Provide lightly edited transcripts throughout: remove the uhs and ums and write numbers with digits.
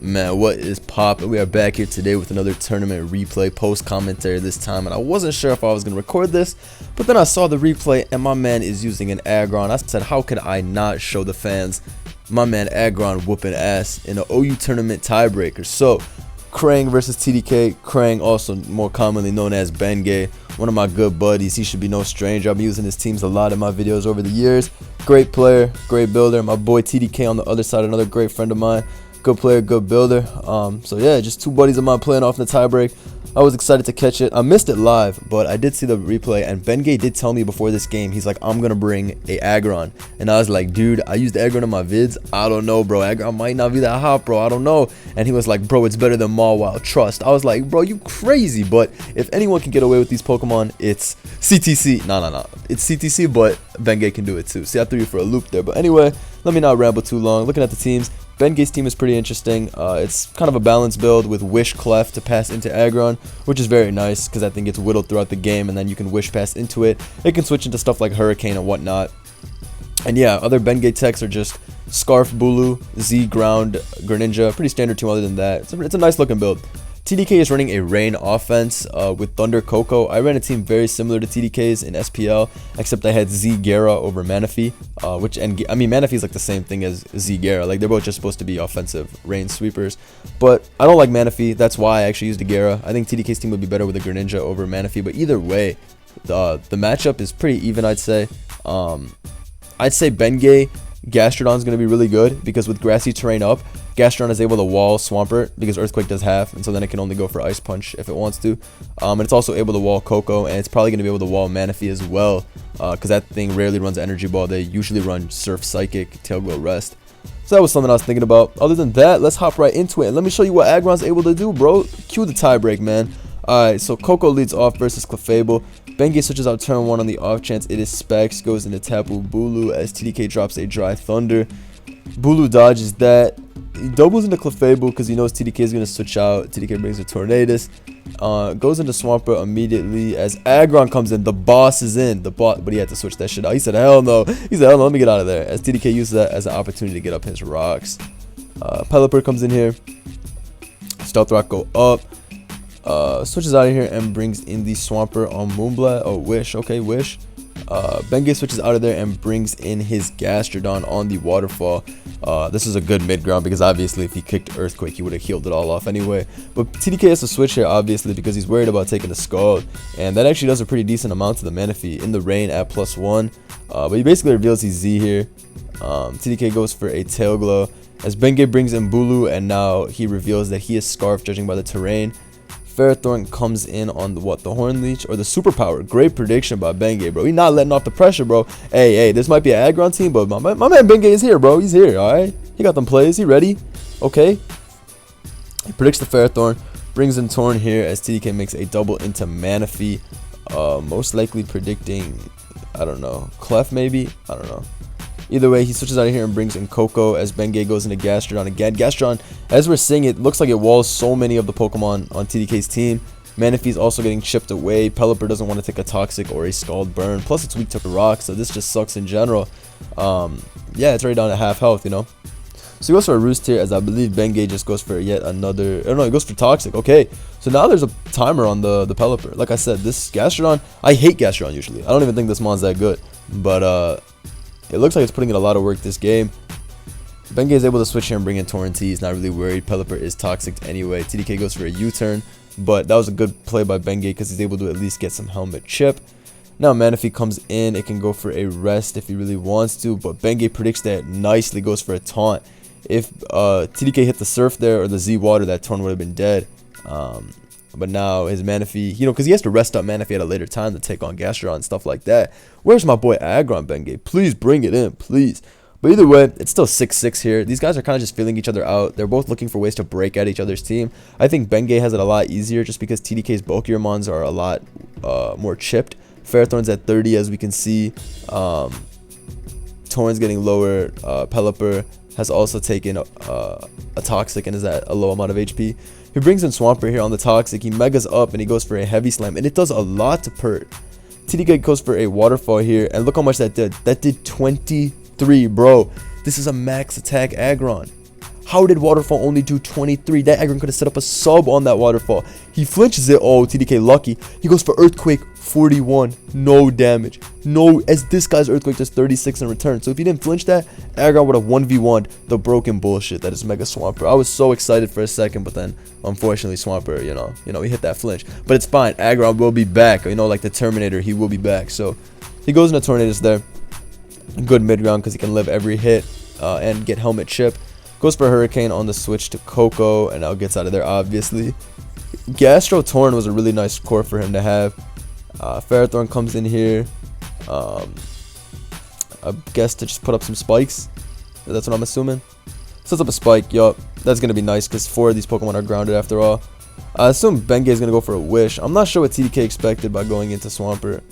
Man, what is poppin'? We are back here today with another tournament replay post commentary this time, and I wasn't sure if I was gonna record this, but then I saw the replay and my man is using an Aggron. I said, how could I not show the fans my man Aggron whooping ass in an OU tournament tiebreaker? So Krang versus TDK. Krang, also more commonly known as Bengay, one of my good buddies. He should be no stranger. I've been using his teams a lot in my videos over the years. Great player, great builder. My boy TDK on the other side, another great friend of mine. Good player, good builder. So yeah, just two buddies of mine playing off in the tiebreak. I was excited to catch it. I missed it live, but I did see the replay, and Bengay did tell me before this game, he's like, I'm gonna bring a Aggron. And I was like, dude, I used Aggron in my vids. I don't know, bro. Aggron might not be that hot, bro. I don't know. And he was like, bro, it's better than Mawile. Trust. I was like, bro, you crazy. But if anyone can get away with these Pokemon, it's CTC. No. It's CTC, but Bengay can do it too. See, I threw you for a loop there. But anyway, let me not ramble too long. Looking at the teams, Bengay's team is pretty interesting. It's kind of a balanced build with Wish Clef to pass into Aggron, which is very nice because I think it's whittled throughout the game, and then you can Wish pass into it. It can switch into stuff like Hurricane and whatnot. And yeah, other Bengay techs are just Scarf, Bulu, Z, Ground, Greninja. Pretty standard team other than that. It's a nice looking build. TDK is running a Rain offense with Thunder Coco. I ran a team very similar to TDK's in SPL, except I had Z Gara over Manaphy, Manaphy is like the same thing as Z Gara. Like, they're both just supposed to be offensive Rain sweepers. But I don't like Manaphy. That's why I actually used a Gara. I think TDK's team would be better with a Greninja over Manaphy. But either way, the matchup is pretty even, I'd say. I'd say Bengay Gastrodon's going to be really good because with grassy terrain up, Gastrodon is able to wall Swampert because Earthquake does half, and so then it can only go for Ice Punch if it wants to. And it's also able to wall Coco, and it's probably going to be able to wall Manaphy as well because that thing rarely runs Energy Ball. They usually run Surf Psychic, Tail Glow Rest. So that was something I was thinking about. Other than that, let's hop right into it, and let me show you what Aggron's able to do, bro. Cue the tiebreak, man. Alright, so Coco leads off versus Clefable. Bengay switches out turn 1 on the off chance it is Specs, goes into Tapu Bulu as TDK drops a Dry Thunder. Bulu dodges that. He doubles into Clefable because he knows TDK is going to switch out. TDK brings a Tornadus. Goes into Swampert immediately as Aggron comes in. The boss is in. But he had to switch that shit out. He said, hell no. He said, hell no, let me get out of there. As TDK uses that as an opportunity to get up his rocks. Pelipper comes in here. Stealth Rock go up. Switches out of here and brings in the Swampert on Moonblast. Oh, Wish. Okay, Wish. Bengay switches out of there and brings in his Gastrodon on the Waterfall. This is a good mid ground because obviously if he kicked Earthquake, he would have healed it all off anyway. But TDK has to switch here obviously because he's worried about taking the Scald, and that actually does a pretty decent amount to the Manaphy in the Rain at +1. But he basically reveals he's Z here. TDK goes for a Tail Glow as Bengay brings in Bulu, and now he reveals that he is Scarf judging by the terrain. Ferrothorn comes in on the Horn Leech or the Superpower. Great prediction by Bengay, bro. He's not letting off the pressure, bro. Hey, this might be an Aggron team, but my man Bengay is here, bro. He's here, all right? He got them plays. He ready? Okay. He predicts the Ferrothorn. Brings in Torn here as TDK makes a double into Manaphy. Most likely predicting, I don't know, Clef maybe? I don't know. Either way, he switches out of here and brings in Coco as Bengay goes into Gastrodon again. Gastrodon, as we're seeing, it looks like it walls so many of the Pokemon on TDK's team. Manaphy's also getting chipped away. Pelipper doesn't want to take a Toxic or a Scald Burn. Plus, it's weak to Rock, so this just sucks in general. Yeah, it's right down to half health, you know. So he goes for a Roost here, as I believe Bengay just goes for yet another... Oh no, he goes for Toxic. Okay, so now there's a timer on the Pelipper. Like I said, this Gastrodon... I hate Gastrodon usually. I don't even think this mon's that good. But, it looks like it's putting in a lot of work this game. Bengay is able to switch here and bring in Torrent. He's not really worried. Pelipper is toxic anyway. TDK goes for a U-turn, but that was a good play by Bengay because he's able to at least get some Helmet Chip. Now Manaphy comes in. It can go for a Rest if he really wants to, but Bengay predicts that nicely, goes for a Taunt. If TDK hit the Surf there or the Z-Water, that Torn would have been dead. But now his Manaphy, because he has to rest up Manaphy at a later time to take on Gastrodon and stuff like that. Where's my boy Aggron, Bengay? Please bring it in, please. But either way, it's still 6-6 here. These guys are kind of just feeling each other out. They're both looking for ways to break at each other's team. I think Bengay has it a lot easier just because TDK's bulkier mons are a lot more chipped. Ferrothorn's at 30, as we can see. Torrent's getting lower. Pelipper has also taken a Toxic and is at a low amount of HP. He brings in Swampert here on the Toxic. He megas up and he goes for a Heavy Slam, and it does a lot to Pert. TDK goes for a Waterfall here, and look how much that did. That did 23, bro. This is a max attack Aggron. How did Waterfall only do 23? That Aggron could have set up a sub on that Waterfall. He flinches it. Oh, TDK lucky. He goes for Earthquake, 41. No damage. No, as this guy's Earthquake does 36 in return. So if he didn't flinch that, Aggron would have 1v1'd the broken bullshit that is Mega Swampert. I was so excited for a second, but then unfortunately Swampert, you know, he hit that flinch. But it's fine. Aggron will be back. You know, like the Terminator, he will be back. So he goes into Tornadus there. Good mid ground because he can live every hit and get helmet chip. Goes for Hurricane on the switch to Coco, and now gets out of there, obviously. Gastro Torn was a really nice core for him to have. Ferrothorn comes in here. I guess to just put up some spikes. That's what I'm assuming. Sets up a spike. Yup. That's going to be nice because 4 of these Pokemon are grounded after all. I assume Bengay is going to go for a Wish. I'm not sure what TDK expected by going into Swampert.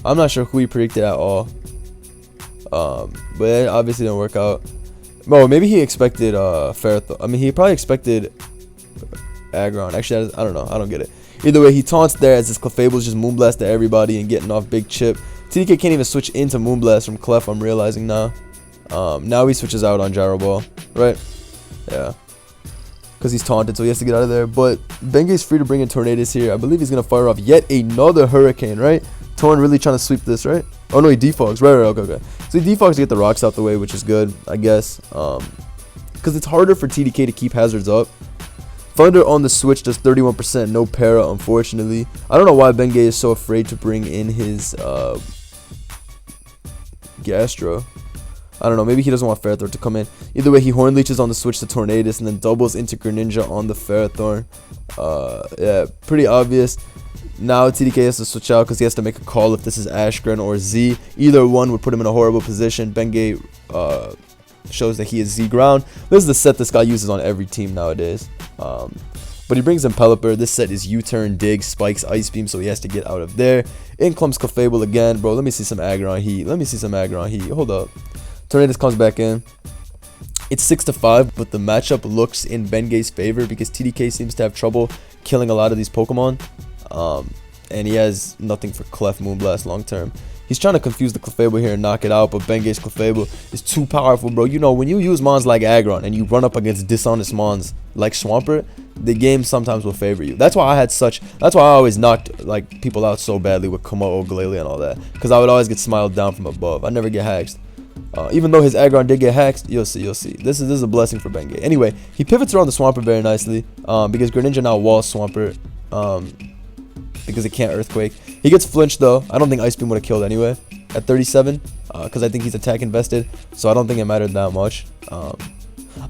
I'm not sure who he predicted at all. But it obviously didn't work out. Well, maybe he expected Ferrothorn. I mean, he probably expected Aggron. Actually, I don't know. I don't get it. Either way, he taunts there as his Clefable's just Moonblast to everybody and getting off big chip. TDK can't even switch into Moonblast from Clef, I'm realizing now. Now he switches out on Gyro Ball, right? Yeah. Because he's taunted, so he has to get out of there. But Bengay's free to bring in Tornadus here. I believe he's going to fire off yet another Hurricane, right? Torn really trying to sweep this, right? Oh, no, he defogs. Right, okay. So he defogs to get the rocks out the way, which is good, I guess. Because it's harder for TDK to keep hazards up. Thunder on the switch does 31%, no para, unfortunately. I don't know why Bengay is so afraid to bring in his Gastro. I don't know, maybe he doesn't want Ferrothorn to come in. Either way, he Horn Leeches on the switch to Tornadus and then doubles into Greninja on the Ferrothorn. Yeah, pretty obvious. Now TDK has to switch out because he has to make a call if this is Ashgren or Z. Either one would put him in a horrible position. Bengay shows that he is Z ground. This is the set this guy uses on every team nowadays. But he brings in Pelipper. This set is U-turn, dig, spikes, ice beam, so he has to get out of there. In comes Clefable again, bro. Let me see some Aggron heat. Hold up. Tornadus comes back in. It's 6-5, but the matchup looks in Bengay's favor because TDK seems to have trouble killing a lot of these Pokemon. And he has nothing for Clef Moonblast long term. He's trying to confuse the Clefable here and knock it out, but Bengay's Clefable is too powerful, bro. You know, when you use Mons like Aggron and you run up against dishonest Mons like Swampert, the game sometimes will favor you. That's why I always knocked like people out so badly with Komodo, Glalie, and all that. Because I would always get smiled down from above. I never get hacked. Even though his Aggron did get hacked, you'll see. This is a blessing for Bengay. Anyway, he pivots around the Swampert very nicely because Greninja now walls Swampert. Because it can't Earthquake. He gets flinched though. I don't think Ice Beam would have killed anyway at 37 because I think he's attack invested, so I don't think it mattered that much. I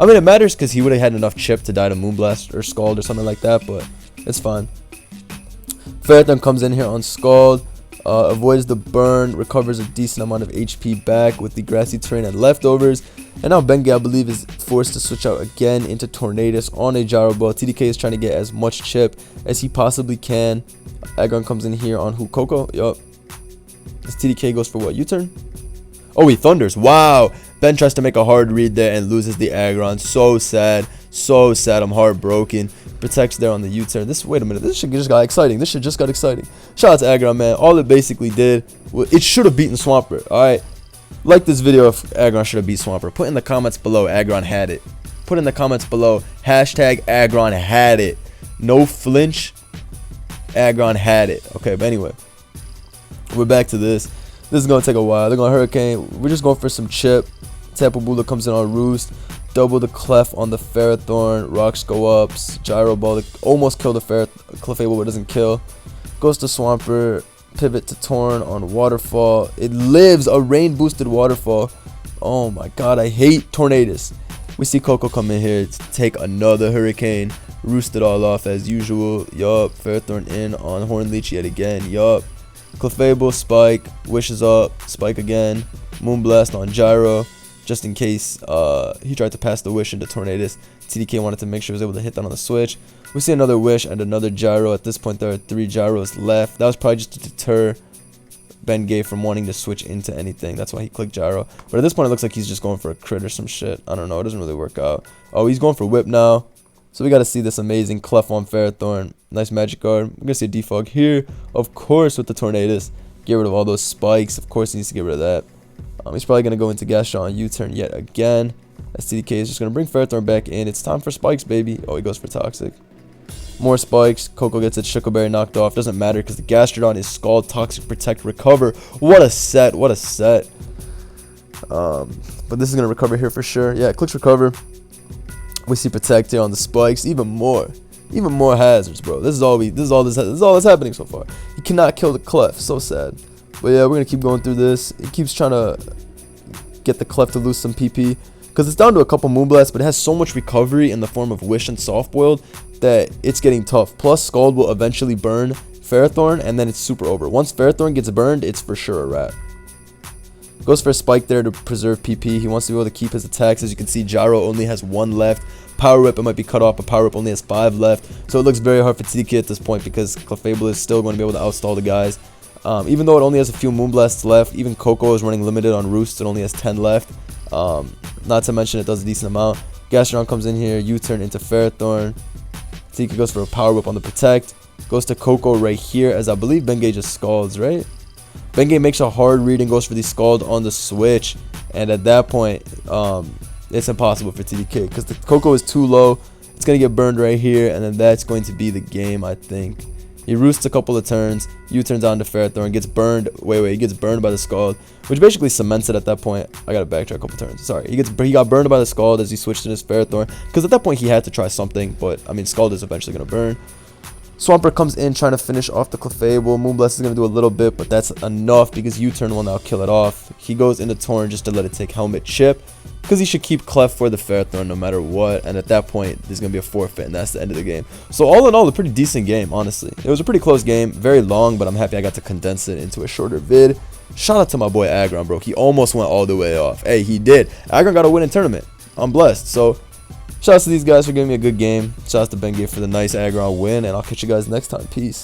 mean, it matters because he would have had enough chip to die to Moonblast or Scald or something like that, but it's fine. Ferrothorn comes in here on Scald, avoids the burn, recovers a decent amount of HP back with the grassy terrain and leftovers. And now Bengay, I believe, is forced to switch out again into Tornadus on a Gyro Ball. TDK is trying to get as much chip as he possibly can. Aggron comes in here on Coco. Yup. This TDK goes for what? U-turn? Oh, he thunders. Wow. Ben tries to make a hard read there and loses the Aggron. So sad. So sad. I'm heartbroken. Protects there on the U-turn. Wait a minute. This shit just got exciting. Shout out to Aggron, man. All it basically did, it should have beaten Swampert. Alright. Like this video if Aggron should have beat Swampert. Put in the comments below Aggron had it. Put in the comments below hashtag Aggron had it. No flinch. Aggron had it. Okay, but anyway. We're back to this. This is going to take a while. They're going to Hurricane. We're just going for some chip. Tapu Bula comes in on Roost. Double the Clef on the Ferrothorn. Rocks go up. Gyro Ball almost kill the Clefable, but doesn't kill. Goes to Swampert. Pivot to Torn on Waterfall. It lives a rain boosted Waterfall. Oh my god, I hate Tornadus. We see Coco come in here to take another Hurricane. Roost it all off as usual. Yup. Ferrothorn in on Horn Leech yet again. Yup. Clefable, Spike. Wishes up. Spike again. Moonblast on Gyro. Just in case he tried to pass the Wish into Tornadus. TDK wanted to make sure he was able to hit that on the switch. We see another Wish and another Gyro. At this point, there are 3 Gyros left. That was probably just to deter Bengay from wanting to switch into anything. That's why he clicked Gyro. But at this point, it looks like he's just going for a crit or some shit. I don't know. It doesn't really work out. Oh, he's going for Whip now. So we got to see this amazing Clef on Ferrothorn. Nice Magic Guard. We're going to see a defog here. Of course, with the Tornadus. Get rid of all those spikes. Of course, he needs to get rid of that. He's probably going to go into Gastro on U-turn yet again. STDK is just going to bring Ferrothorn back in. It's time for spikes, baby. Oh, he goes for Toxic. More spikes. Coco gets its Shuckleberry knocked off. Doesn't matter because the Gastrodon is Scald, Toxic, Protect, Recover. What a set. What a set. But this is going to recover here for sure. Yeah, it clicks Recover. We see Protect here on the spikes. Even more hazards, bro. This is all that's happening so far. He cannot kill the Clef. So sad. But yeah, we're going to keep going through this. It keeps trying to get the Clef to lose some PP. Because it's down to a couple Moonblasts, but it has so much recovery in the form of Wish and Soft Boiled that it's getting tough. Plus, Scald will eventually burn Ferrothorn, and then it's super over. Once Ferrothorn gets burned, it's for sure a wrap. Goes for a Spike there to preserve PP. He wants to be able to keep his attacks. As you can see, Gyro only has 1 left. Power Whip, it might be cut off, but Power Whip only has 5 left. So it looks very hard for TDK at this point because Clefable is still going to be able to outstall the guys. Even though it only has a few Moonblasts left, even Coco is running limited on Roost. It only has 10 left. Not to mention it does a decent amount. Gastrodon comes in here, U-turn into Ferrothorn. TDK goes for a Power Whip on the Protect. Goes to Coco right here, as I believe Bengay just Scalds, right? Bengay makes a hard read and goes for the Scald on the switch. And at that point, it's impossible for TDK because the Coco is too low. It's going to get burned right here, and then that's going to be the game, I think. He roosts a couple of turns, U-turns on to Ferrothorn, gets burned. He gets burned by the Scald, which basically cements it at that point. I gotta backtrack a couple turns. Sorry, he got burned by the Scald as he switched in his Ferrothorn, because at that point he had to try something. But I mean, Scald is eventually gonna burn. Swampert comes in trying to finish off the Clefable. Moonblast is going to do a little bit, but that's enough because U-turn will now kill it off. He goes into Torn just to let it take Helmet Chip because he should keep Clef for the Ferrothorn no matter what. And at that point, there's going to be a forfeit, and that's the end of the game. So all in all, a pretty decent game, honestly. It was a pretty close game, very long, but I'm happy I got to condense it into a shorter vid. Shout out to my boy Aggron, bro. He almost went all the way off. Hey, he did. Aggron got a winning tournament. I'm blessed. So shout out to these guys for giving me a good game. Shout out to Bengay for the nice Aggron win, and I'll catch you guys next time. Peace.